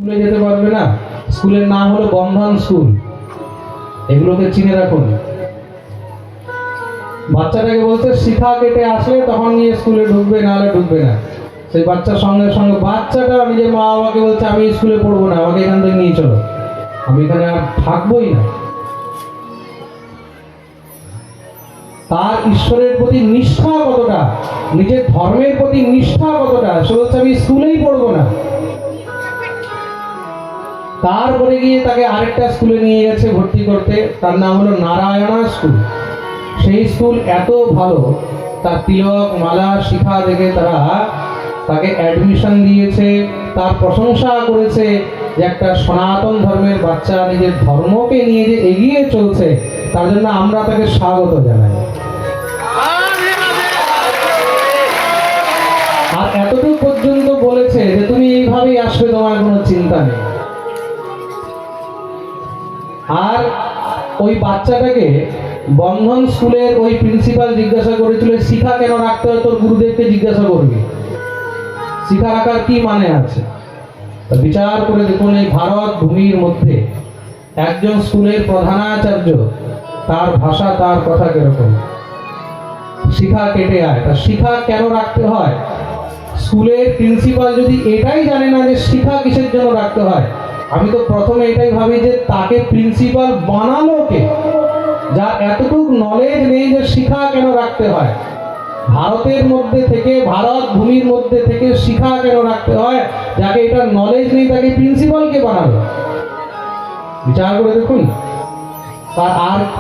স্কুলে যেতে পারবে না। স্কুলের নাম হলো বন্ধন স্কুল, এগুলোকে চিনে রাখুন। বাচ্চাটাকে বলছে শিখা কেটে আসলে তখন নিয়ে স্কুলে ঢুকবে, নাহলে ঢুকবে না। সেই বাচ্চার সঙ্গে সঙ্গে বাচ্চাটা নিজের মা বাবাকে বলছে আমি স্কুলে পড়বো না, আমাকে এখান থেকে নিয়ে চলো, আমি এখানে আর থাকবোই না। তার ঈশ্বরের প্রতি নিষ্ঠা কতটা, নিজের ধর্মের প্রতি নিষ্ঠা কতটা, সে বলছে আমি স্কুলেই পড়বো না। তারপরে গিয়ে তাকে আরেকটা স্কুলে নিয়ে গেছে ভর্তি করতে, তার নাম হলো নারায়ণা স্কুল। সেই স্কুল এত ভালো, তার তিলক মালা শিখা দেখে তারা তাকে অ্যাডমিশন দিয়েছে, তার প্রশংসা করেছে যে একটা সনাতন ধর্মের বাচ্চা নিজের ধর্মকে নিয়ে যে এগিয়ে চলছে, তার জন্য আমরা তাকে স্বাগত জানাই। আর এতটুকু পর্যন্ত বলেছে যে তুমি এইভাবেই আসবে, তোমার কোনো চিন্তা নেই। আর ওই বাচ্চাটাকে বন্ধন স্কুলের ওই প্রিন্সিপাল জিজ্ঞাসা করেছিল শিখা কেন রাখতে হয়, তোর গুরুদেবকে জিজ্ঞাসা করবি, শিখা রাখার কি মানে আছে। বিচার করে দেখুন, এই ভারত ভূমির মধ্যে একজন স্কুলের প্রধানাচার্য, তার ভাষা তার কথা কিরকম, শিখা কেটে আয়। তা শিখা কেন রাখতে হয়, স্কুলের প্রিন্সিপাল যদি এটাই জানে না যে শিখা কিসের জন্য রাখতে হয়, আমি তো প্রথমে এটাই ভাবি যে তাকে প্রিন্সিপাল বানালো কে, যার এতটুকু নলেজ নেই যে শিখা কেন রাখতে হয়। ভারতের মধ্যে থেকে, ভারত ভূমির মধ্যে থেকে শিখা কেন রাখতে হয়, যাকে এটা নলেজ নেই তাকে প্রিন্সিপালকে বানালো। বিচার করে দেখুন,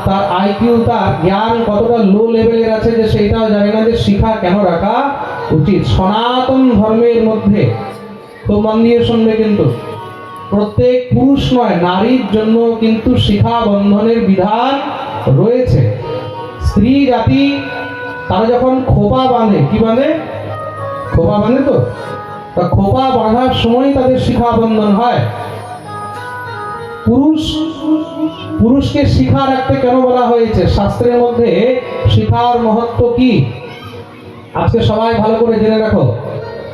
তার আইকিউ, তার জ্ঞান কতটা লো লেভেলের আছে যে সেইটাও জানে না যে শিখা কেন রাখা উচিত। সনাতন ধর্মের মধ্যে খুব মন দিয়ে শুনবে, কিন্তু প্রত্যেক পুরুষ নয়, নারীর জন্য কিন্তু শিখা বন্ধনের বিধান রয়েছে। স্ত্রী জাতি তারা যখন খোপা বাঁধে, কি বাঁধে, খোপা বাঁধে, তো খোপা বাঁধার সময় তাদের শিখা বন্ধন হয়। পুরুষকে শিখা রাখতে কেন বলা হয়েছে, শাস্ত্রের মধ্যে শিখার মহত্ব কি, আজকে সবাই ভালো করে জেনে রাখো।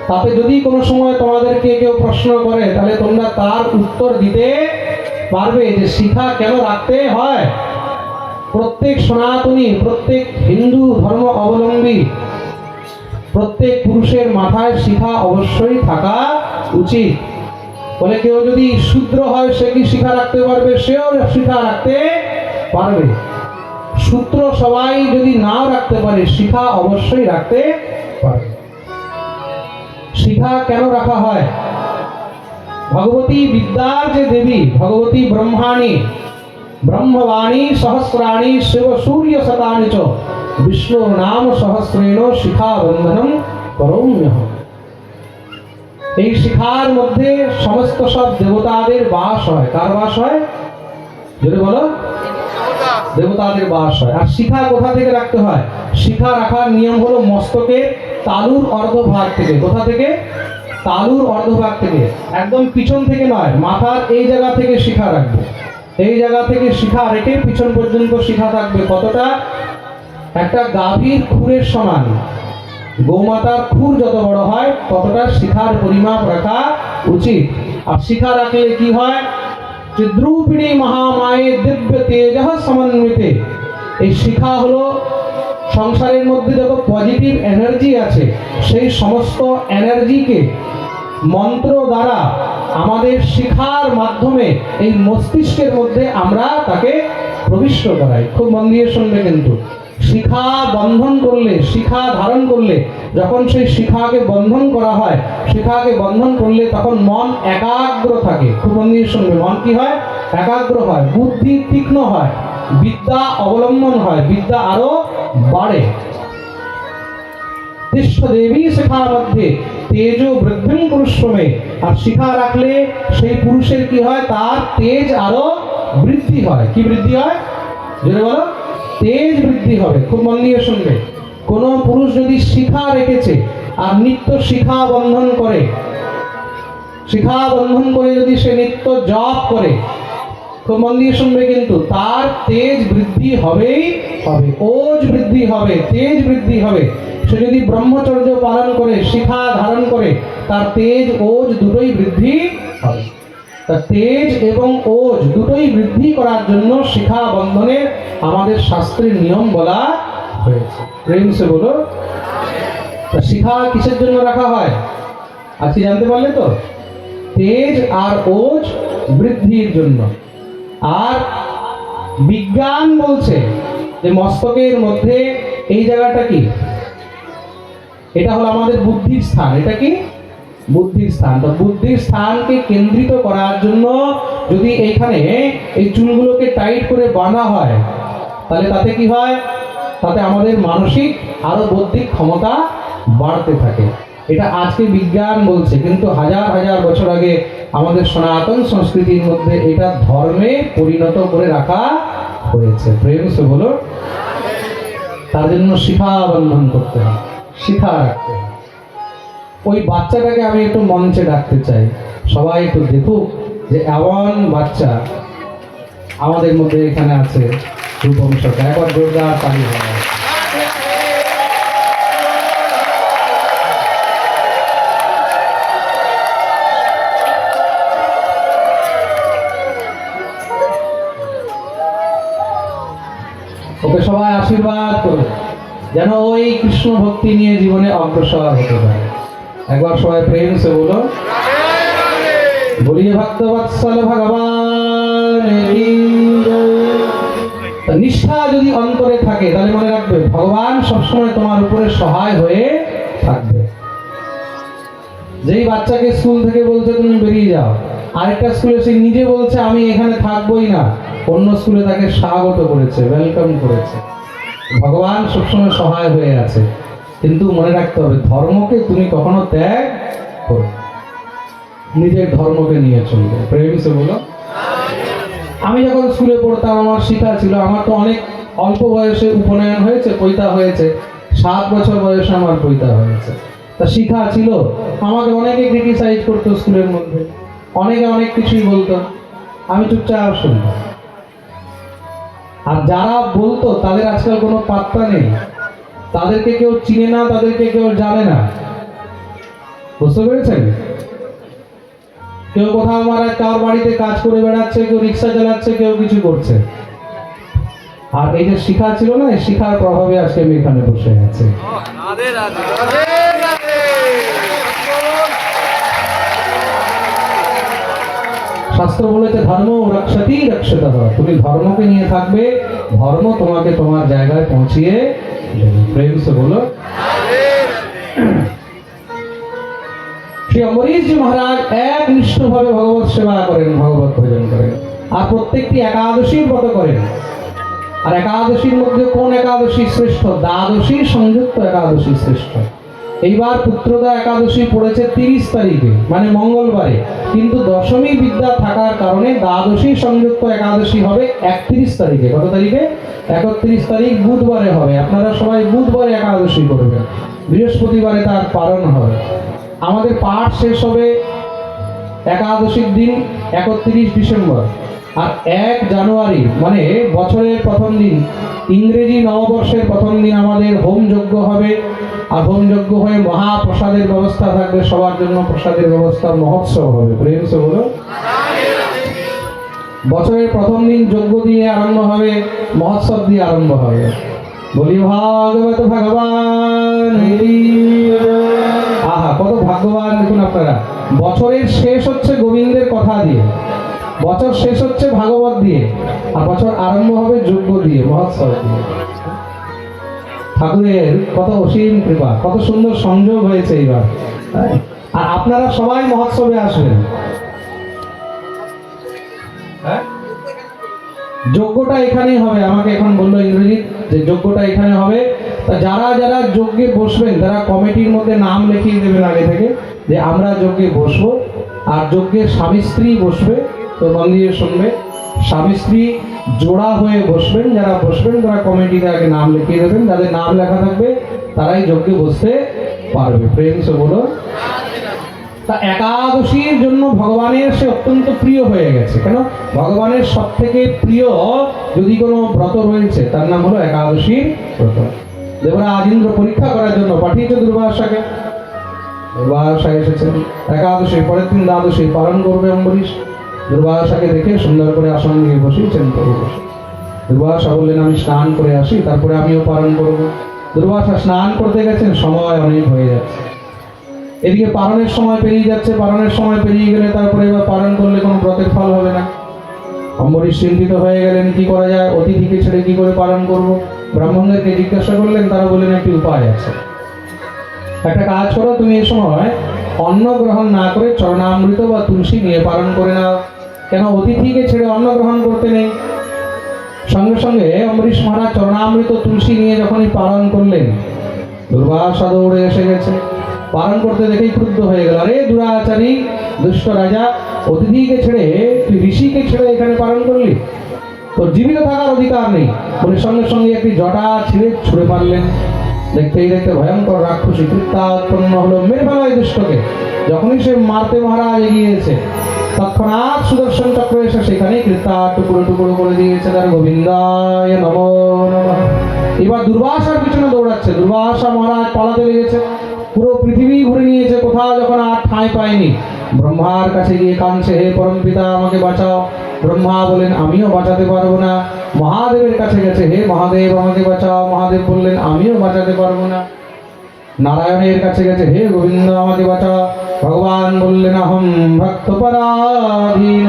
তাতে যদি কোনো সময় তোমাদেরকে কেউ প্রশ্ন করে, তাহলে তোমরা তার উত্তর দিতে পারবে যে শিখা কেন রাখতে হয়। প্রত্যেক সনাতনী, প্রত্যেক হিন্দু ধর্ম অবলম্বী, প্রত্যেক পুরুষের মাথায় শিখা অবশ্যই থাকা উচিত। বলে কেউ যদি শূদ্র হয় সে কি শিখা রাখতে পারবে, সেও শিখা রাখতে পারবে। সূত্র সবাই যদি নাও রাখতে পারে, শিখা অবশ্যই রাখতে পারবে। শিখা কেন রাখা হয়, ভগবতী বিদ্যার যে দেবী, ভগবতী ব্রহ্মাণী, ব্রহ্মবাণী সহস্রাণী শিব সূর্য শতানি চ বিষ্ণুর নাম সহস্রেণ শিখা বন্ধনম করম্যহম। এই শিখার মধ্যে সমস্ত সব দেবতাদের বাস হয়। কার বাস হয়, যদি বলো, দেবতাদের বাস হয়। আর শিখা কোথা থেকে রাখতে হয়, শিখা রাখার নিয়ম হলো মস্তকের তালুর অর্ধভাগ থেকে। কোথা থেকে, তালুর অর্ধভাগ থেকে, একদম পিছন থেকে নয়, মাথার এই জায়গা থেকে শিখা রাখবে। এই জায়গা থেকে শিখা রেখে পিছন পর্যন্ত শিখা থাকবে। কতটা, একটা গাভীর খুরের সমান, গৌমাতার খুর যত বড় হয় ততটা শিখার পরিমাপ রাখা উচিত। আর শিখা রাখলে কি হয়, চিদ্রূপিণী মহামায়ে দিব্য তেজ সমন্বিতে। এই শিখা হলো সংসারের মধ্যে যত পজিটিভ এনার্জি আছে, সেই সমস্ত এনার্জিকে মন্ত্র দ্বারা আমাদের শিখার মাধ্যমে এই মস্তিষ্কের মধ্যে আমরা তাকে প্রবিষ্ট করাই। খুব মন দিয়ে শুনবে, কিন্তু শিখা বন্ধন করলে, শিখা ধারণ করলে, যখন সেই শিখাকে বন্ধন করা হয়, শিখাকে বন্ধন করলে তখন মন একাগ্র থাকে। খুব মন দিয়ে শুনবে, মন কি হয়, একাগ্র হয়, বুদ্ধি তীক্ষ্ণ হয়, বিদ্যা অবলম্বন হয়, বিদ্যা আরো বাড়ে। দেবী শিখার মধ্যে তেজ বৃদ্ধি পুরুষমে। আর শিখা রাখলে সেই পুরুষের কি হয়, তার তেজ আরো বৃদ্ধি হয়। কি বৃদ্ধি হয়, যদি বলো, তেজ বৃদ্ধি হবে। খুব মন দিয়ে শুনবে, কোন পুরুষ যদি শিখা রেখেছে আর নিত্য শিখা বন্ধন করে, শিখা বন্ধন করে যদি সে নিত্য জপ করে, খুব মন দিয়ে শুনবে, কিন্তু তার তেজ বৃদ্ধি হবেই হবে, ওজ বৃদ্ধি হবে, তেজ বৃদ্ধি হবে। সে যদি ব্রহ্মচর্য পালন করে, শিখা ধারণ করে, তার তেজ ওজ দুটোই বৃদ্ধি হবে। তা তেজ এবং ওজ দুটোই বৃদ্ধি করার জন্য শিখা বন্ধনের আমাদের শাস্ত্রের নিয়ম বলা হয়েছে। প্রেম সে বলো। তা শিখা কিসের জন্য রাখা হয় আজকে জানতে পারলে তো? তেজ আর ওজ বৃদ্ধির জন্য। আর বিজ্ঞান বলছে যে মস্তকের মধ্যে এই জায়গাটা কি, এটা হলো আমাদের বুদ্ধির স্থান। এটা কি? বুদ্ধির স্থান। তো বুদ্ধির স্থানকে কেন্দ্রিত করার জন্য যদি এইখানে এই চুলগুলোকে টাইট করে বাঁধা হয় তাহলে তাতে কি হয়? তাতে আমাদের মানসিক আরো বৌদ্ধিক ক্ষমতা বাড়তে থাকে। এটা আজকে বিজ্ঞান বলছে, কিন্তু হাজার হাজার বছর আগে আমাদের সনাতন সংস্কৃতির মধ্যে এটা ধর্মে পরিণত করে রাখা হয়েছে। প্রেম সে বলো। তার জন্য শিখা বন্ধন করতে হয়, শিখা রাখতে হয়। ওই বাচ্চাটাকে আমি একটু মঞ্চে ডাকতে চাই, সবাই একটু দেখুক যে এমন বাচ্চা আমাদের মধ্যে এখানে আছে। রূপম সরকার, একবার জোরদার তালি হয়। ওকে সবাই আশীর্বাদ করবে যেন ওই কৃষ্ণ ভক্তি নিয়ে জীবনে অগ্রসর হতে পারে। একবার সবাই প্রেম সে বলো, বলিয়ে ভক্তবৎসল ভগবান। নিষ্ঠা যদি অন্তরে থাকে তাহলে মনে রাখবে ভগবান সবসময় তোমার উপরে সহায় হয়ে থাকবে। যেই বাচ্চাকে স্কুল থেকে বলছে তুমি বেরিয়ে যাও, আরেকটা স্কুলে সে নিজে বলছে আমি এখানে থাকবোই না, অন্য স্কুলে তাকে স্বাগত করেছে, ওয়েলকাম করেছে। ভগবান সবসময় সহায় হয়ে আছে, কিন্তু মনে রাখতে হবে ধর্মকে তুমি কখনো ত্যাগ করো, নিজের ধর্মকে নিয়ে চলবে। প্রেম সে বলো। আমি যখন স্কুলে পড়তাম আমার শিক্ষা ছিল, আমার তো অনেক অল্প বয়সে উপনয়ন হয়েছে, পৈতা হয়েছে, 7 বছর বয়সে আমার পৈতা হয়েছে। তা শিক্ষা ছিল, আমাকে অনেকে ক্রিটিসাইজ করতো স্কুলের মধ্যে, অনেকে অনেক কিছুই বলতো, আমি চুপচাপ শুনতাম। আর যারা বলতো তাদের আজকাল কোনো পাত্তা নেই, তাদেরকে কেউ চিনে না, তাদেরকে কেউ জানে না। বুঝতে পেরেছেন? কেউ কোথাও মারা কার বাড়িতে কাজ করে বেড়াচ্ছে, কেউ রিক্সা চালাচ্ছে, কেউ কিছু করছে। আর এই যে শিখা ছিল না, এই শিখার প্রভাবে আজকে আমি এখানে বসে আছি। শাস্ত্র বলেছে ধর্ম রক্ষতি রক্ষিত হয়, তুমি ধর্মকে নিয়ে থাকবে, ধর্ম তোমাকে তোমার জায়গায় পৌঁছিয়ে দেবে। প্রেম সে বলো। শ্রী অম্বরীশ জি মহারাজ একনিষ্ঠভাবে ভগবত সেবা করেন, ভগবত ভজন করেন, আর প্রত্যেকটি একাদশীর ব্রত করেন। আর একাদশীর মধ্যে কোন একাদশী শ্রেষ্ঠ? দ্বাদশীর সংযুক্ত একাদশী শ্রেষ্ঠ। এইবার পুত্রদা একাদশী পড়েছে 30 তারিখে, মানে মঙ্গলবারে, কিন্তু দশমী বিদ্যা থাকার কারণে দ্বাদশী সংযুক্ত একাদশী হবে 31 তারিখে। কত তারিখে? 31 তারিখ বুধবারে হবে। আপনারা সবাই বুধবারে একাদশী করবেন, বৃহস্পতিবারে তার পালন হবে। আমাদের পাঠ শেষ হবে একাদশীর দিন 31 ডিসেম্বর, আর 1 জানুয়ারি মানে বছরের প্রথম দিন, ইংরেজি নববর্ষের প্রথম দিন আমাদের হোম যজ্ঞ হবে। আর হোম যজ্ঞ হয়ে মহাপ্রসাদের ব্যবস্থা থাকবে, সবার জন্য প্রসাদের ব্যবস্থা, মহোৎসব হবে। প্রেম সে বলো। বছরের প্রথম দিন যজ্ঞ দিয়ে আরম্ভ হবে, মহোৎসব দিয়ে আরম্ভ হবে। বলি ভাগবত ভগবান। আহা, কত ভাগ্যবান দেখুন আপনারা। বছরের শেষ হচ্ছে গোবিন্দের কথা দিয়ে, বছর শেষ হচ্ছে ভাগবত দিয়ে, আর বছর আরম্ভ হবে যজ্ঞ দিয়ে, মহোৎসব দিয়ে। ঠাকুরের কত অসীম কৃপা, কত সুন্দর সংযোগ হয়েছে এইবার। আর আপনারা সবাই মহোৎসবে আসবেন। যজ্ঞটা এখানেই হবে, আমাকে এখন বললো ইন্দ্রজিৎ যে যজ্ঞটা এখানে হবে। তা যারা যারা যজ্ঞে বসবেন তারা কমিটির মধ্যে নাম লিখিয়ে দেবেন আগে থেকে যে আমরা যজ্ঞে বসবো। আর যজ্ঞের স্বামী স্ত্রী বসবে, তো মন্দিরে শুনবে, স্বামী স্ত্রী জোড়া হয়ে বসবেন। যারা বসবেন তারা কমিটিতে আগে নাম লিখিয়ে দেবেন, যাদের নাম লেখা থাকবে তারাই যজ্ঞে বসতে পারবে। প্রেম সে বলো। তা একাদশীর জন্য ভগবানের সে অত্যন্ত প্রিয় হয়ে গেছে। কেন? ভগবানের সব থেকে প্রিয় যদি কোনো ব্রত রয়েছে তার নাম হলো একাদশীর ব্রত। দেবরাজ ইন্দ্র পরীক্ষা করার জন্য পাঠিয়েছে দুর্বাসাকে। দুর্বাসা এসেছেন, একাদশী পরের দিন দ্বাদশী পালন করবে অম্বরীশ। দুর্বাসাকে দেখে সুন্দর করে আসন দিয়ে বসিয়েছেন প্রভু বসে। দুর্বাসা বললেন আমি স্নান করে আসি, তারপরে আমিও পালন করব। দুর্বাসা স্নান করতে গেছেন, সময় অনেক হয়ে যাচ্ছে। এদিকে পালনের সময় পেরিয়ে যাচ্ছে, পালনের সময় পেরিয়ে গেলে তারপরে এবার পালন করলে কোনো ব্রতের ফল হবে না। অম্বরীশ চিন্তিত হয়ে গেলেন, কি করা যায়, অতিথিকে ছেড়ে কি করে পালন করব। ব্রাহ্মণদেরকে জিজ্ঞাসা করলেন, তারা বললেন একটি উপায় আছে। একটা কাজ করো, তুমি এই সময় অন্ন গ্রহণ না করে চরণামৃত বা তুলসী নিয়ে পালন করে নাও। কেন অতিথিকে ছেড়ে অন্ন গ্রহণ করতে নেই। সঙ্গে সঙ্গে অম্বরীশ মহারাজ চরণামৃত তুলসী নিয়ে যখনই পালন করলেন, দুর্বাসা দৌড়ে এসে গেছে। পালন করতে দেখেই ক্রুদ্ধ হয়ে গেল, আরে দুরাচারী দুষ্ট রাজা, অতিথিকে ছেড়ে তুই ঋষিকে ছেড়ে এখানে পালন করলি, তোর জীবিত থাকার অধিকার নেই। বলে সঙ্গে সঙ্গে একটি জটা ছিঁড়ে ছুঁড়ে মারলেন। দেখতেই দেখতে ভয়ঙ্কর রাক্ষসী কৃত্যা উৎপন্ন হলো, মেরে ফেলা এই দুষ্টকে। যখনই সে মারতে মহারাজ এগিয়েছে, তৎক্ষণাৎ সুদর্শন চক্র এসে সেখানে কৃত্যা টুকরো টুকরো করে দিয়েছে। তার গোবিন্দায় নমো নমঃ। এবার দুর্বাসার পিছনে দৌড়াচ্ছে। দুর্বাসা মহারাজ পালাতে লেগেছে, পুরো পৃথিবী ঘুরে নিয়েছে, কোথাও যখন আর ঠাঁই পায়নি, ব্রহ্মার কাছে গিয়ে কাঁদছে, হে পরম পিতা আমাকে বাঁচাও। ব্রহ্মা বলেন আমিও বাঁচাতে পারবো না। মহাদেবের কাছে গেছে, হে মহাদেব আমাকে বাঁচাও। মহাদেব বললেন আমিও বাঁচাতে পারবো না। নারায়ণের কাছে গেছে, হে গোবিন্দ আমাকে বাঁচাও। ভগবান বললেন অহম ভক্ত পরাধীন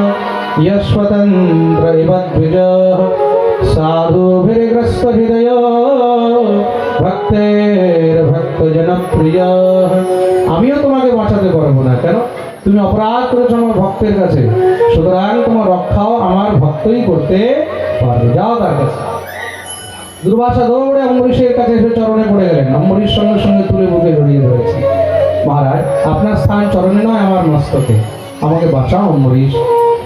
যস্বতন্ত্র ইব দ্বিজঃ সাধুভির্গ্রস্ত হৃদয় ভক্তের ভক্ত জনপ্রিয়। আমিও তোমাকে বাঁচাতে পারবো না। কেন? তুমি অপরাধ করেছো আমার ভক্তের কাছে, সুতরাং তোমার রক্ষাও আমার ভক্তই করতে পারবে। যাও তার কাছে। দুর্বাসা দৌড়ে অম্বরীশের কাছে এসে চরণে পড়ে গেলেন। অম্বরীশ সঙ্গে সঙ্গে তুলে বুকে জড়িয়ে ধরেছে। মহারাজ আপনার স্থান চরণে নয়, আমার মস্তকে, আমাকে বাঁচাও অম্বরীশ।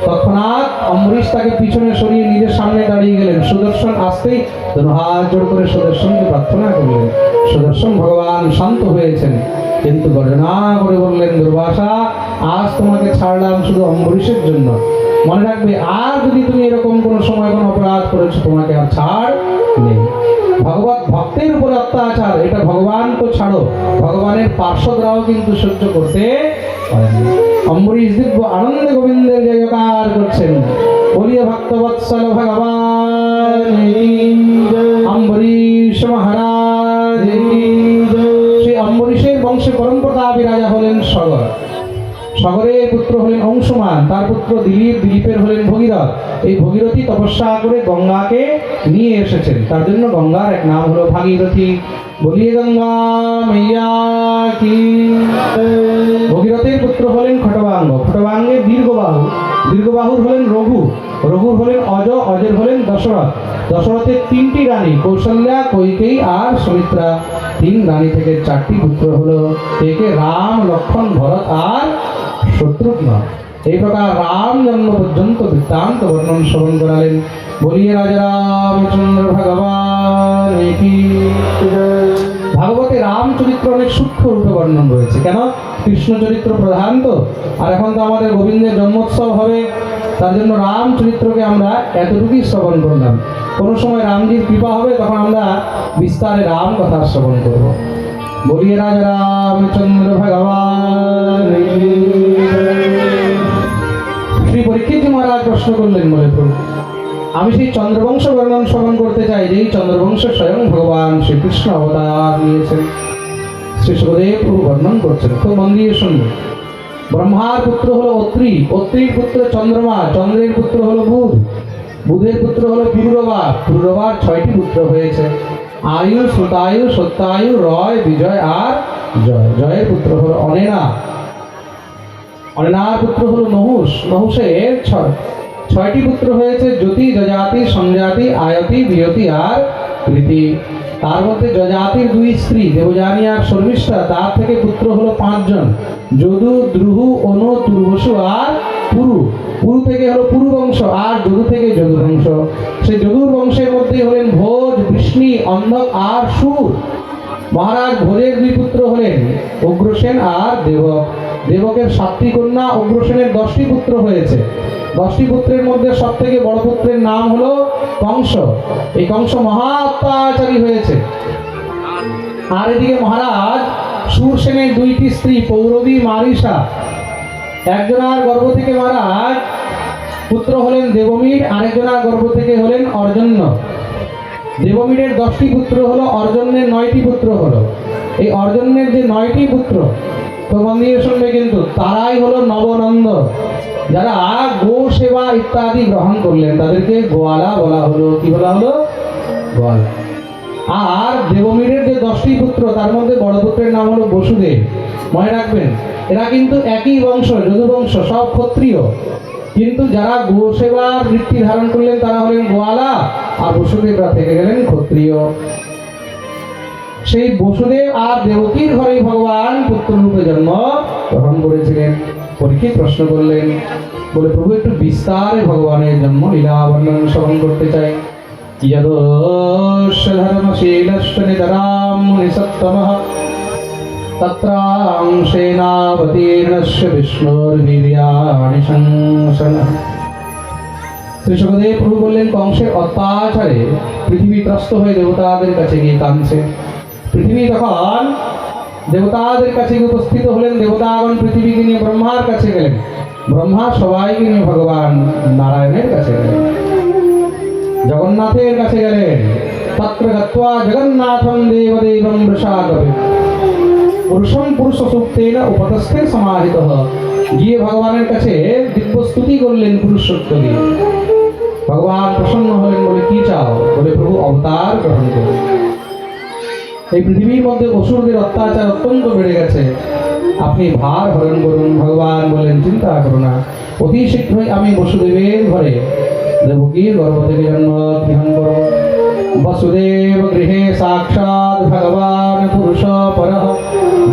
তৎক্ষণাৎ অম্বরীশ তাকে পিছনে সরিয়ে নিজের সামনে দাঁড়িয়ে গেলেন। সুদর্শন আসতেই হাত জোড় করে সুদর্শনকে প্রার্থনা করলেন। সুদর্শন ভগবান শান্ত হয়েছেন, কিন্তু গর্জনা করে বললেন, দুর্বাসা আজ তোমাকে ছাড়লাম শুধু অম্বরীশের জন্য। মনে রাখবে, আর যদি তুমি এরকম কোনো সময় কোনো অপরাধ করেছো, তোমাকে আর ছাড় নেই। ভগবত ভক্তের উপর অত্যাচার, এটা ভগবান তো ছাড়ো, ভগবানের পার্শ্বদরাও কিন্তু সহ্য করতে পারেন। অম্বরীশ দিব্য আনন্দে গোবিন্দের জয়কার করছেন। বলিয়ে ভক্তবৎসল ভগবান অম্বরীশ মহারাজ। সেই অম্বরীশের বংশে পরম প্রতাপী রাজা হলেন সগর। সগরের পুত্র হলেন অংশুমান, তার পুত্র দিলীপ, দিলীপের হলেন ভগীরথ। এই ভগীরথী তপস্যা করে গঙ্গাকে নিয়ে এসেছেন, তার জন্য গঙ্গার এক নাম হলো ভাগীরথী। বলিয়ে গঙ্গা মাইয়া কি। ভগীরথের পুত্র হলেন খটবাঙ্গ, খটবাঙ্গের দীর্ঘবাহু, দীর্ঘবাহুর হলেন রঘু, রঘুর হলেন অজ, অজের হলেন দশরথ। দশরথের তিনটি রানী, কৌশল্যা, কৈকেয়ী আর সুমিত্রা। তিন রানী থেকে চারটি পুত্র হলো, একে রাম, লক্ষ্মণ, ভরত আর শত্রুঘ্ন। এই প্রকার রাম জন্ম পর্যন্ত বৃত্তান্ত বর্ণন শ্রবণ করালেন। বলিয়ে রাজা রামচন্দ্র ভগবান কি। ভাগবতে রামচরিত্র অনেক সূক্ষ্ম রূপে বর্ণন রয়েছে। কেন? কৃষ্ণ চরিত্র প্রধান তো, আর এখন তো আমাদের গোবিন্দের জন্মোৎসব হবে, তার জন্য রামচরিত্রকে আমরা এতটুকুই শ্রবণ করলাম। কোনো সময় রামজির কৃপা হবে, তখন আমরা বিস্তারে রাম কথা শ্রবণ করব। বলিয়ে রাজা রামচন্দ্র ভগবান। শ্রী পরীক্ষিত মহারাজ প্রশ্ন করলেন, বলে প্রভু আমি সেই চন্দ্রবংশ বর্ণন শ্রবণ করতে চাই, যেই চন্দ্রবংশ স্বয়ং ভগবান শ্রীকৃষ্ণ অবতার নিয়েছেন। শ্রী সুখদেব প্রভু বর্ণন করছেন, খুব মন দিয়ে শুনবেন। ব্রহ্মার পুত্র হলো অত্রি, অত্রির পুত্র চন্দ্রমা, চন্দ্রের পুত্র হলো বুধ, বুধের পুত্র হলো পুরুরবা, পুরুরবার 6টি পুত্র হয়েছে, আয়ু, সুতায়ু, সত্যায়ু, রয়, বিজয় আর জয়। জয়ের পুত্র হলো অনেনা, অনেনার পুত্র হলো নহুষ, নহুষের 6টি পুত্র হয়েছে, জ্যোতি, যজাতি, সংজাতি, আয়তি, বিয়তি আর প্রীতি। তার মধ্যে যজাতির 2 স্ত্রী দেবযানী আর শর্মিষ্ঠা, তার থেকে পুত্র হলো 5 জন, যদু, দ্রুহু, অনু, তুর্বসু আর পুরু। পুরু থেকে হলো পুরু বংশ, আর যদু থেকে যদু বংশ। সেই যদুর বংশের মধ্যে হলেন ভোজ, বৃষ্ণি, অন্ধক আর সুর। মহারাজ ভোজের 2 পুত্র হলেন উগ্রসেন আর দেবক। দেবকের 7টি কন্যা, উগ্রসেনের 10টি পুত্র হয়েছে। 10টি পুত্রের মধ্যে সব থেকে বড় পুত্রের নাম হলো কংস। এই কংস মহা অত্যাচারী হয়েছে। আর এদিকে মহারাজ সুরসেনের 2টি স্ত্রী পৌরবী, মারিসা। একজনার গর্ভ থেকে মহারাজ পুত্র হলেন দেবমীর, আরেকজনের গর্ভ থেকে হলেন অর্জন্য। দেবমীরের 10টি পুত্র হলো, অর্জন্যের 9টি পুত্র হলো। এই অর্জন্যের যে 9টি পুত্র, তো মন দিয়ে শুনবে কিন্তু, তারাই হলো নবনন্দ। যারা গো সেবা ইত্যাদি গ্রহণ করলেন তাদেরকে গোয়ালা বলা হলো। কি বলা হলো? গোয়ালা। আর দেবমীরের যে 10টি পুত্র, তার মধ্যে বড় পুত্রের নাম হলো বসুদেব। মনে রাখবেন, এরা কিন্তু একই বংশ, যদুবংশ, সব ক্ষত্রিয়। কিন্তু যারা গো সেবার বৃত্তি ধারণ করলেন তারা হলেন গোয়ালা, আর বসুদেবরা থেকে গেলেন ক্ষত্রিয়। সেই বসুদেব আর দেবকীর ঘরেই ভগবান পুত্ররূপে জন্ম গ্রহণ করেছিলেন। পরীক্ষিত প্রশ্ন করলেন, বলে প্রভু একটু বিস্তারে ভগবানের জন্ম লীলা বর্ণন শ্রবণ করতে চাই। যদস্য ধর্মশীলস্য নিতরাম মুনিসত্তমঃ তত্রাংশেনাবতীর্ণস্য বিষ্ণুর্বীর্যাণি সংসনঃ। শ্রী সুখদেব প্রভু বললেন, কংসের অত্যাচারে পৃথিবী ত্রস্ত হয়ে দেবতাদের কাছে গিয়ে কাঁদছে। পৃথিবী তখন দেবতাদের কাছে গিয়ে উপস্থিত হলেন। দেবতাগণ পৃথিবীকে নিয়ে ব্রহ্মার কাছে গেলেন, ব্রহ্মা সবাইকে নিয়ে ভগবান নারায়ণের কাছে গেলেন, জগন্নাথের কাছে গেলেন। তত্র গত্বা জগন্নাথং দেবদেবং বৃষাগবে পুরুষং পুরুষ সূক্তেন উপতস্থে সমাহিতঃ। গিয়ে ভগবানের কাছে দিব্য স্তুতি করলেন পুরুষ সূক্ত দিয়ে। ভগবান প্রসন্ন হলেন, বলে কি চাও? বলে প্রভু অবতার গ্রহণ করুন। এই পৃথিবীর মধ্যে অসুরদের অত্যাচার অত্যন্ত বেড়ে গেছে, আপনি ভার হরণ করুন। ভগবান বলেন, চিন্তা করো না, অতি শীঘ্রই আমি বসুদেবের ঘরে দেবকীর গর্ভ থেকে জন্ম গ্রহণ করব। বসুদেব গৃহে সাক্ষাৎ ভগবান পুরুষ পরঃ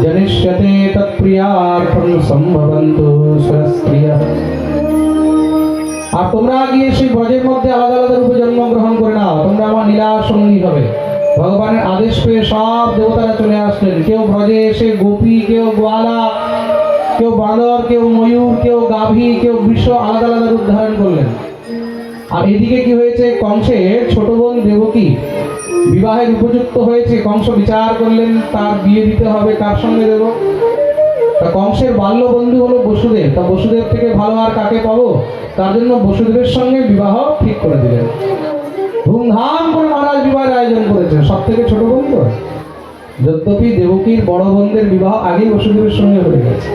জনিষ্যতে তৎপ্রিয়ার্থং সম্ভবন্তু সুরস্ত্রিয়ঃ। আর তোমরা গিয়ে সেই ব্রজের মধ্যে আলাদা আলাদা রূপে জন্মগ্রহণ করে নাও, তোমরা আমার লীলা সঙ্গী হবে। ভগবানের আদেশ পেয়ে সব দেবতারা চলে আসলেন। কেউ ব্রজে এসে গোপী, কেউ গোয়ালা, কেউ বাঁদর, কেউ ময়ূর, কেউ গাভী, কেউ বৃষ, আলাদা আলাদা রূপ ধারণ করলেন। আর এদিকে কি হয়েছে, কংসের ছোট বোন দেবকী বিবাহের উপযুক্ত হয়েছে। কংস বিচার করলেন তার বিয়ে দিতে হবে, কার সঙ্গে দেব? তা কংসের বাল্য বন্ধু হলো বসুদেব। তা বসুদেব থেকে ভালো আর কাকে পাবো? তার জন্য বসুদেবের সঙ্গে বিবাহ ঠিক করে দিলেন। ধুমধাম করে মহারাজ বিবাহের আয়োজন করেছেন, সব থেকে ছোট বন্ধু। যদ্যপি দেবকীর বড় বোনদের বিবাহ আগেই বসুদেবের সঙ্গে হয়ে গেছে।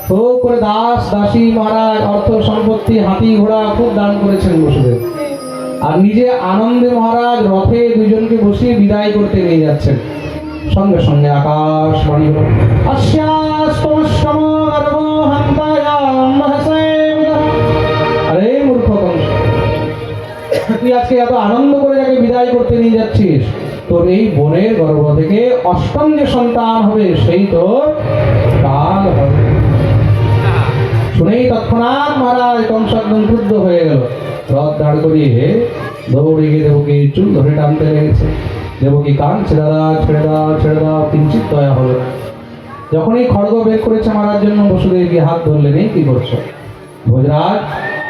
তো করে দাস দাসী মহারাজ, অর্থ সম্পত্তি, হাতি ঘোড়া খুব দান করেছেন বসুদেব। আর নিজে আনন্দে মহারাজ রথে দুইজনকে বসিয়ে বিদায় করতে নিয়ে যাচ্ছেন। সঙ্গে সঙ্গে আকাশবাণী হলো, আরে মূর্খ কংস, তুই আজকে এত আনন্দ করে যাকে বিদায় করতে নিয়ে যাচ্ছিস, তোর এই বোনের গর্ভ থেকে অষ্টম যে সন্তান হবে সেই তোর কাল হবে। শুনেই তৎক্ষণাৎ মহারাজ কংস একদম ক্রুদ্ধ হয়ে গেল। রথ দাঁড় করিয়ে দৌড়ে গিয়ে দেবকী চুল ধরে টানতে লেগেছে। দেবকী কান ছেড়ে দাও, ছেড়ে দাও, ছেড়ে দাও, কিঞ্চিত দয়া হলো না। যখনই খড়গ বের করেছে মারার জন্য, বসুদেব গিয়ে হাত ধরলেন, এই কি করছো? ভোজরাজ,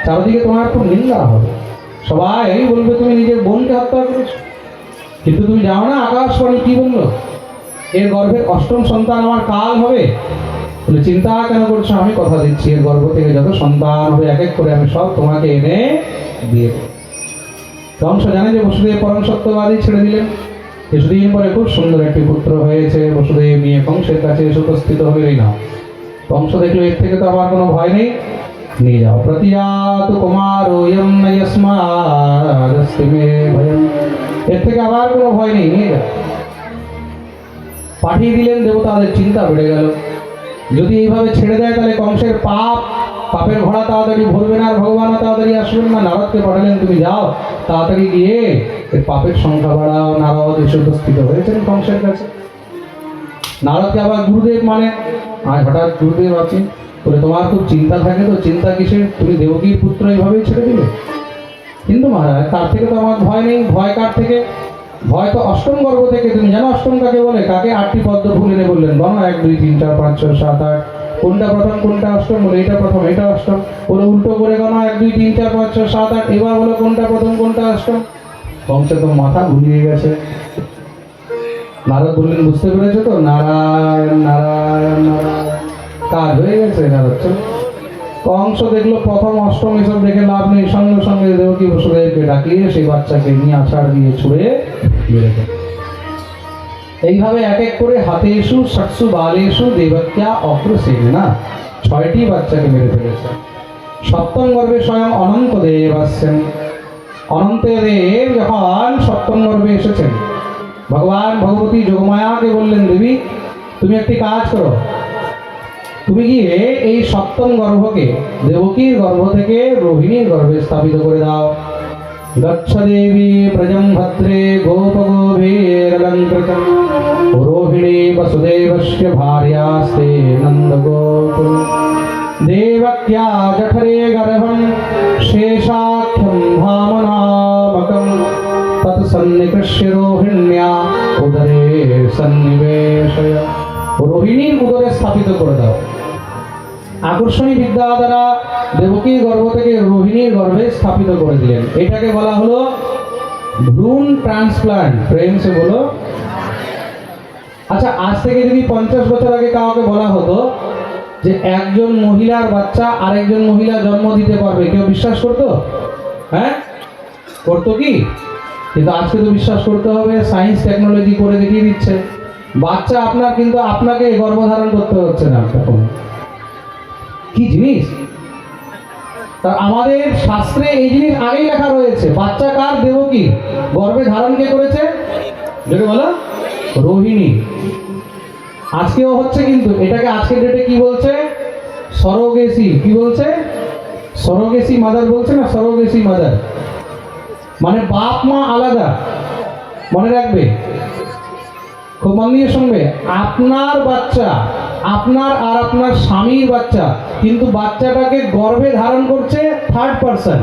চারদিকে তোমার খুব নিন্দা হবে, সবাই বলবে তুমি নিজের বোনকে হত্যা করেছো। কিন্তু তুমি জানো না আকাশবাণী কি বললো? এর গর্ভের অষ্টম সন্তান আমার কাল হবে। বলে চিন্তা কেন করছো? আমি কথা দিচ্ছি, এর গর্ভ থেকে যত সন্তান হবে এক এক করে আমি সব তোমাকে এনে দিয়ে দেব। কংস জানে যে বসুদেব পরম সত্যবাদী, ছেড়ে দিলেন। কিছুদিন পরে খুব সুন্দর একটি পুত্র হয়েছে। বসুদেব নিয়ে কংসের কাছে এসে উপস্থিত হলেই না। কংস দেখলো এর থেকে তো আমার কোনো ভয় নেই, নিয়ে যাও। প্রতিয়াতু কুমারো ইয়ং ন যস্মাদস্তি মে ভয়ং। এর থেকে আমার কোনো ভয় নেই, নিয়ে যাও। পাঠিয়ে দিলেন। দেবতাদের চিন্তা বেড়ে গেল, যদি এইভাবে ছেড়ে দেয় তাহলে কংসের পাপের ঘোড়া তাড়াতাড়ি ভরবে না, আর ভগবানও তাড়াতাড়ি আসবেন না। নারদকে পাঠালেন, তুমি যাও তাড়াতাড়ি গিয়ে এর পাপের সংখ্যা বাড়াও। নারদ এসে উপস্থিত হয়েছেন কংসের কাছে। নারদকে আবার গুরুদেব মানে, আজ হঠাৎ গুরুদেব আছে বলে, তোমার খুব চিন্তা থাকে তো, চিন্তা কিসের? তুমি দেবকীর পুত্র এইভাবেই ছেড়ে দিলে। কিন্তু মহারাজ তার থেকে তো আমার ভয় নেই। ভয় কার থেকে? ভয় তো অষ্টম গর্ভ থেকে। তুমি জানো অষ্টম কাকে বলে? কাকে? 8টি পদ্ম ফুল এনে বললেন, গণ 1 2 3 4 5 6 7 8, কোনটা প্রথম কোনটা অষ্টম? বলে এটা প্রথম, এটা অষ্টম। বলে উল্টো করে গণ 1 2 3 4 5 6 7 8, এবার বলো কোনটা প্রথম কোনটা অষ্টম? কংসে তো মাথা ঘুরিয়ে গেছে। নারদ বললেন, বুঝতে পেরেছো তো? নারায়ণ নারায়ণ নারায়ণ। কাজ হয়ে গেছে নারদ। কংস দেখলো প্রথম অষ্টম এসব দেখে লাভ নেই, সঙ্গে সঙ্গে দেবকী বসুদেবকে ডাকিয়ে সেই বাচ্চাকে নিয়ে আছাড় দিয়ে ছুঁড়ে মেরে দেয়। এইভাবে এক এক করে হাতেষু ষটসু বালেষু দেবক্যা অগ্রসেনে না 6টি বাচ্চাকে মেরে ফেলেছে। সপ্তম গর্ভে স্বয়ং অনন্ত দেব আসছেন। অনন্ত দেব যখন সপ্তম গর্ভে এসেছেন, ভগবান ভগবতী যোগমায়াকে বললেন, দেবী তুমি একটি কাজ করো, তুমি গিয়ে এই সপ্তম গর্ভকে দেবকীর গর্ভ থেকে রোহিণীর গর্ভে স্থাপিত করে দাও। গচ্ছ দেবী প্রজম ভদ্রে গোপগোভীরলঙ্কৃতম রোহিণী বসুদেবস্য ভার্যাস্তে নন্দগোকুল দেবক্যা জঠরে গর্ভম শেষাখ্যম ভামনামকম তৎসন্নিকৃষ্য রোহিণ্যা উদরে সন্নিবেশয়। রোহিণীর উদরে স্থাপিত করে দাও। আকর্ষণী বিদ্যা দ্বারা দেবকীর গর্ভ থেকে রোহিণীর গর্ভে স্থাপিত করে দিলেন। এটাকে বলা হলো ভ্রূণ ট্রান্সপ্লান্ট। প্রেম সে বলো। আচ্ছা, আজ থেকে যদি 50 বছর আগে কাউকে বলা হতো যে একজন মহিলার বাচ্চা আরেকজন মহিলা জন্ম দিতে পারবে, কেউ বিশ্বাস করতো? হ্যাঁ, করতো কি? কিন্তু আজকে তো বিশ্বাস করতে হবে, সায়েন্স টেকনোলজি করে দেখিয়ে দিচ্ছে বাচ্চা আপনার, কিন্তু আপনাকে গর্ভধারণ করতে হচ্ছে না। এখন কি জিনিস! তা আমাদের শাস্ত্রে এই জিনিস আগেই লেখা রয়েছে। বাচ্চা কার? দেবকী। গর্ভে ধারণ কে করেছে? যেটা বলো রোহিণী। আজকেও হচ্ছে, কিন্তু এটাকে আজকের ডেটে কি বলছে? সরোগেসি। কি বলছে? সরোগেসি মাদার বলছে না, সরোগেসি মাদার মানে বাপ মা আলাদা। মনে রাখবে, খুব মন দিয়ে শুনবে। আপনার বাচ্চা আপনার আর আপনার স্বামীর বাচ্চা, কিন্তু বাচ্চাটাকে গর্ভে ধারণ করছে থার্ড পারসন।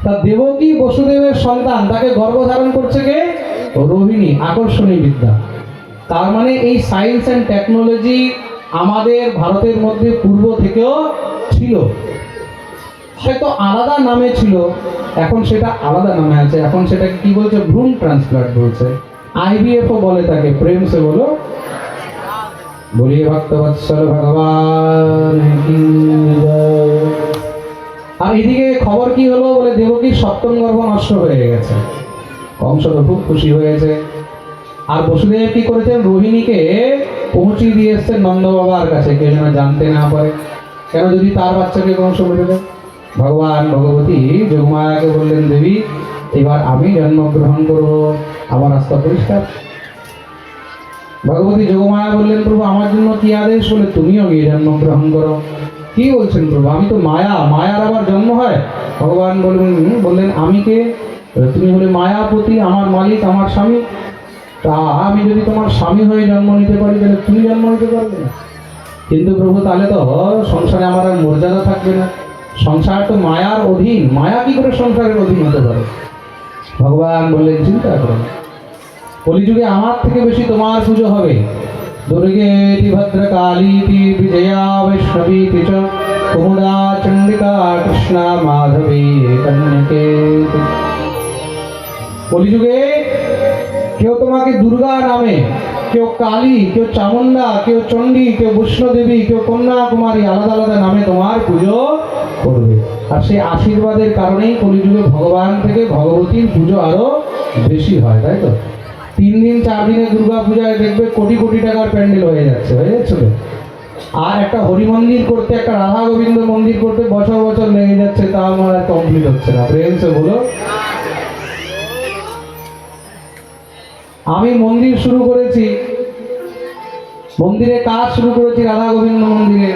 তা দেবকী বসুদেবের সন্তান, তাকে গর্ভ ধারণ করছে কে? রোহিণী। আকর্ষণী বিদ্যা। তার মানে এই সায়েন্স অ্যান্ড টেকনোলজি আমাদের ভারতের মধ্যে পূর্ব থেকেও ছিল, হয়তো আলাদা নামে ছিল, এখন সেটা আলাদা নামে আছে। এখন সেটাকে কি বলছে? ভ্রূণ ট্রান্সপ্লান্ট বলছে, আইভিএফও বলে তাকে। প্রেম সে বলো। বলিয়ে ভক্তবৎসল ভগবান কি জয়। আর এদিকে খবর কি হলো বলে, দেবকীর সপ্তম গর্ভ নষ্ট হয়ে গেছে। কংস তো খুব খুশি হয়েছে। আর বসুদেব কি করেছেন? রোহিণীকে পৌঁছিয়ে দিয়ে এসছেন নন্দ বাবার কাছে, কেউ যেন জানতে না পারে। কেন? যদি তার বাচ্চাকে কংস মেরে দেয়। ভগবান ভগবতী যোগমায়াকে বললেন, দেবী এবার আমি জন্মগ্রহণ করব, আমার রাস্তা পরিষ্কার। ভগবতী যোগমায়া বললেন, প্রভু আমার জন্য কি আদেশ? বলে, তুমিও গিয়ে জন্মগ্রহণ করো। কি বলছেন প্রভু? আমি তো মায়া, মায়ার আবার জন্ম হয়? ভগবান বললেন আমি কে? তুমি হলে মায়াপতি, আমার মালিক, আমার স্বামী। তা আমি যদি তোমার স্বামী হয়ে জন্ম নিতে পারি, তাহলে তুমি জন্ম নিতে পারবে না। কিন্তু প্রভু তাহলে তো সংসারে আমার আর মর্যাদা থাকবে না। সংসার তো মায়ার অধীন, মায়া কি করে সংসারের অধীন হতে পারে? ভগবান বললেন, চিন্তা করো, কলিযুগে আমার থেকে বেশি তোমার পুজো হবে। দুর্গেতি ভদ্রকালীতি বিজয়া বৈষ্ণবীতি চ কুমুদা চণ্ডিকা কৃষ্ণা মাধবী কন্যকেতি। কলিযুগে কেউ তোমাকে দুর্গা নামে, কেউ কালী, কেউ চামুন্ডা, কেউ চণ্ডী, কেউ বৈষ্ণদেবী, কেউ কন্যাকুমারী, আলাদা আলাদা নামে তোমার পুজো করবে। আর সেই আশীর্বাদের কারণেই কলিযুগে ভগবান থেকে ভগবতীর পুজো আরো বেশি হয়, তাই তো? 3 দিন 4 দিনে দুর্গা পূজায় দেখবে কোটি কোটি টাকার প্যান্ডেল হয়ে যাচ্ছে, হয়ে যাচ্ছে। আর একটা হরি মন্দির করতে, একটা রাধা গোবিন্দ মন্দির করতে বছর বছর লেগে যাচ্ছে, তা আমার কমপ্লিট হচ্ছে না। প্রেম সে বলো। আমি মন্দির শুরু করেছি, মন্দিরে কাজ শুরু করেছি রাধা গোবিন্দ মন্দিরে,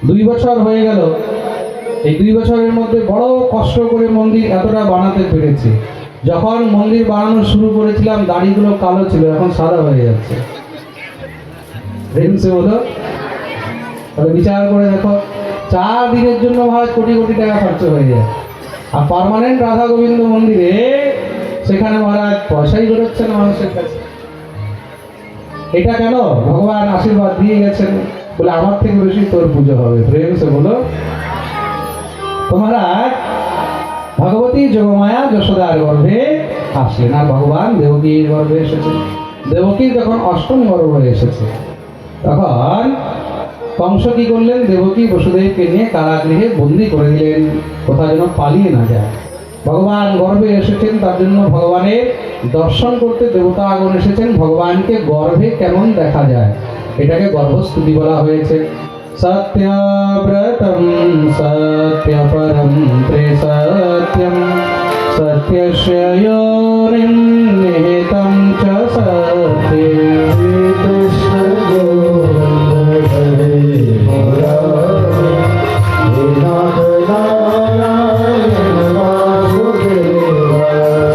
2 বছর হয়ে গেল। এই 2 বছরের মধ্যে বড় কষ্ট করে মন্দির এতটা বানাতে পেরেছি। যখন মন্দির বানানো শুরু করেছিলাম দাড়িগুলো কালো ছিল, এখন সাদা হয়ে যাচ্ছে। বলো, তাহলে বিচার করে দেখো, 4 দিনের জন্য মহারাজ কোটি কোটি টাকা খরচ হয়ে যায়। আর পার্মানেন্ট রাধা গোবিন্দ মন্দিরে সেখানে মহারাজ পয়সাই বেরোচ্ছে না মানুষের কাছে। এটা কেন? ভগবান আশীর্বাদ দিয়ে গেছেন বলে আমার থেকে বেশি তোর পুজো হবে। প্রেম সে বলো। মহারাজ ভগবতী যোগমায়া যশোদার গর্ভে আসলেন, আর ভগবান দেবকীর গর্ভে এসেছেন। দেবকীর যখন অষ্টম গর্ভ এসেছে, তখন কংস কি করলেন, দেবকী বসুদেবকে নিয়ে কারাগৃহে বন্দি করে দিলেন, কোথাও যেন পালিয়ে না যায়। ভগবান গর্ভে এসেছেন, তার জন্য ভগবানের দর্শন করতে দেবতাগণ এসেছেন। ভগবানকে গর্ভে কেমন দেখা যায়, এটাকে গর্ভস্তুতি বলা হয়েছে। সত্যব্রতম সত্যপরম ত্রিসত্যম সত্যস্য যোনিম নিহিতম চ সত্যে। কৃষ্ণ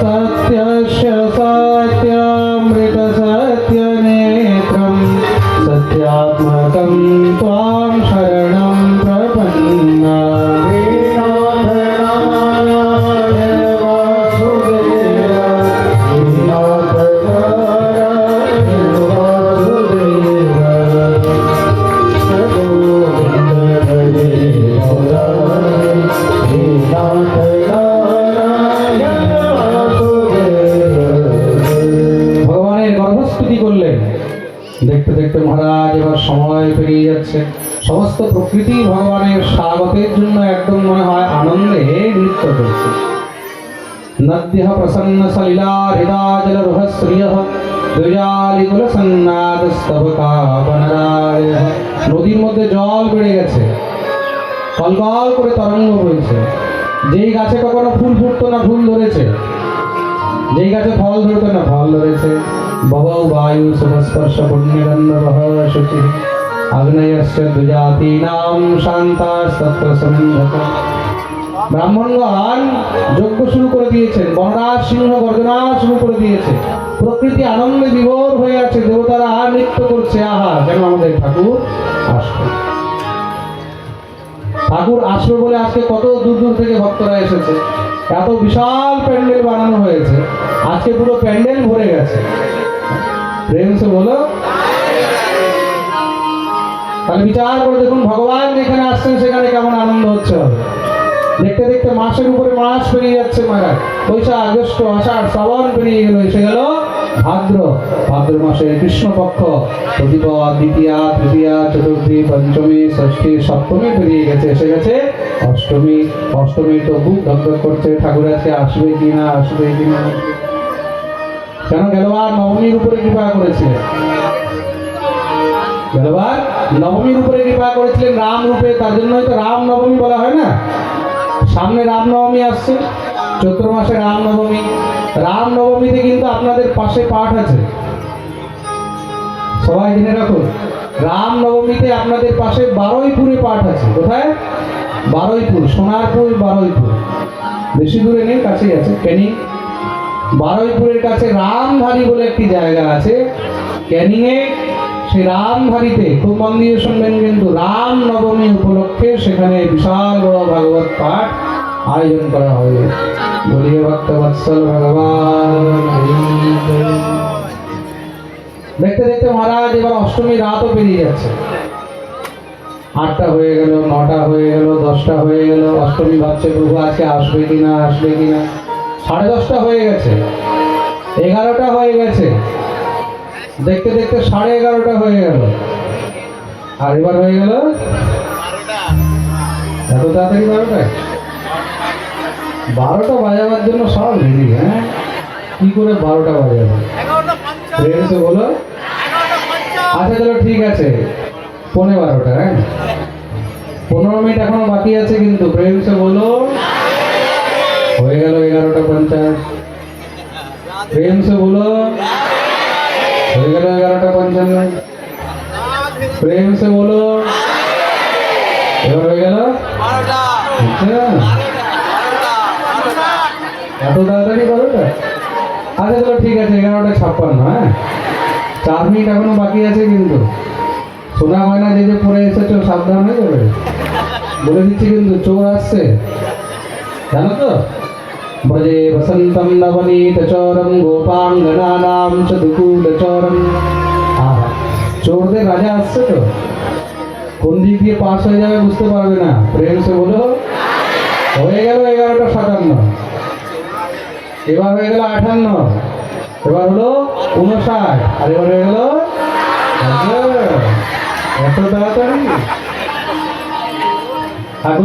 सत्यस्य सत्यामृत सत्यनेत्रं सत्यात्मकं त्वां शरणं प्रपन्ना। দেখতে দেখতে মহারাজ এবার সময় পেরিয়ে যাচ্ছে। সমস্ত প্রকৃতি ভগবানের স্বাগতের জন্য একদম মনে হয় আনন্দে নৃত্য করছে। নদ্যঃ প্রসন্ন সলিলা হৃদাজল রহস্রিয়ঃ দ্বিজালিকুল সন্নাদস্তবকা বনরায়। নদীর মধ্যে জল বেড়ে গেছে, কলকল করে তরঙ্গ বইছে। যেই গাছে কখনো ফুল ফুটতো না, ফুল ধরেছে। যেই গাছে ফল ধরতো না, ফল ধরেছে। বহৌ বায়ু শুভস্পর্শ পুণ্যগন্ধবঃ শুচিঃ আগ্নেয়স্য দ্বিজাতীনাম শান্তাস্তত্র সমন্ধকঃ। ব্রাহ্মণগণ যজ্ঞ শুরু করে দিয়েছেন, বনরাজ সিংহ গর্জনা শুরু করে দিয়েছে। প্রকৃতি আনন্দে বিভোর হয়ে আছে, দেবতারা নৃত্য করছে। আহা, কেন আমাদের ঠাকুর আসবে, ঠাকুর আসবে বলে আজকে কত দূর দূর থেকে ভক্তরা এসেছে। এত বিশাল প্যান্ডেল বানানো হয়েছে, আজকে পুরো প্যান্ডেল ভরে গেছে। প্রেম সে বলো। তাহলে বিচার করে দেখুন, ভগবান যেখানে আসছেন সেখানে কেমন আনন্দ হচ্ছে হবে। দেখতে দেখতে মাসের উপরে মাস পেরিয়ে যাচ্ছে মহারাজ। বৈশাখ, জ্যৈষ্ঠ, আষাঢ়, শ্রাবণ পেরিয়ে গেল, এসে গেল ভাদ্র। ভাদ্র মাসে কৃষ্ণপক্ষ প্রতিপদ, দ্বিতীয়া, তৃতীয়া, চতুর্থী, পঞ্চমী, ষষ্ঠী, সপ্তমী পেরিয়ে গেছে, এসে গেছে অষ্টমী। অষ্টমী তো বুক ধকধক করছে, ঠাকুর আজকে আসবে কিনা, আসবে কিনা। কেন গেলবার নবমীর উপরে কৃপা করেছিলেন, গেলবার নবমীর উপরে কৃপা করেছিলেন রাম রূপে, তার জন্যই তো রাম নবমী বলা হয় না। সামনে রাম নবমী আসছে, চৈত্র মাসে রাম নবমী। রাম নবমীতে কিন্তু আপনাদের পাশে পাঠ আছে, সবাই জেনে রাখুন। রাম নবমীতে আপনাদের পাশে বারুইপুরে পাঠ আছে। কোথায়? বারুইপুর, সোনারপুর বারুইপুর, বেশি দূরে নেই, কাছেই আছে, ক্যানিং। বারুইপুরের কাছে রামধারী বলে একটি জায়গা আছে ক্যানিং এ। সেই রামধারীতে খুব মন দিয়ে শুনবেন কিন্তু, রাম নবমী উপলক্ষে সেখানে বিশাল বড় ভাগবত পাঠ আয়োজন করা হবে। বলিয়ে ভক্ত বৎসল ভগবান। দেখতে দেখতে মহারাজ এবার অষ্টমী রাতও পেরিয়ে যাচ্ছে। 8টা হয়ে গেল, 9টা হয়ে গেল, 10টা হয়ে গেল। অষ্টমী ভাবছে প্রভু আজকে আসবে কিনা, আসবে কিনা। 10:30 হয়ে গেছে, 11টা হয়ে গেছে। দেখতে দেখতে 11:30 হয়ে গেল, আর এবার হয়ে গেল 12টা। এত তাড়াতাড়ি 12টায়? 12টা বাজাবার জন্য সব রেডি। হ্যাঁ, কি করে 12টা বাজাবে? ট্রেনে বলো। আচ্ছা চলো ঠিক আছে, 12:15। হ্যাঁ, 15 মিনিট এখনো বাকি আছে কিন্তু। প্রেম সে বলো। হয়ে গেল 11:50। প্রেম সে বলো। হয়ে গেল 11:55। প্রেম সে বলো। এবার হয়ে গেল 12টা। আচ্ছা, এত তাড়াতাড়ি 12টা? আচ্ছা চলো ঠিক আছে, 11:56। হ্যাঁ, 4 মিনিট এখনো বাকি আছে কিন্তু। শোনা হয় না যে পরে এসেছো, সাবধান হয়ে যাবে। বলে দিচ্ছি কিন্তু, চোর আসছে, জানো তো। ব্রজে বসন্তম নবনীত চরম গোপাঙ্গনানাম চ দুকুল চরম। চোরদের রাজা আসছে তো, কোন দিক দিয়ে পাস হয়ে যাবে বুঝতে পারবে না। প্রেম সে বলো। হয়ে গেল 11:57। এবার হয়ে গেল 58। এবার হলো 59। আর এবার হয়ে গেল এত তাড়াতাড়ি ঠাকুর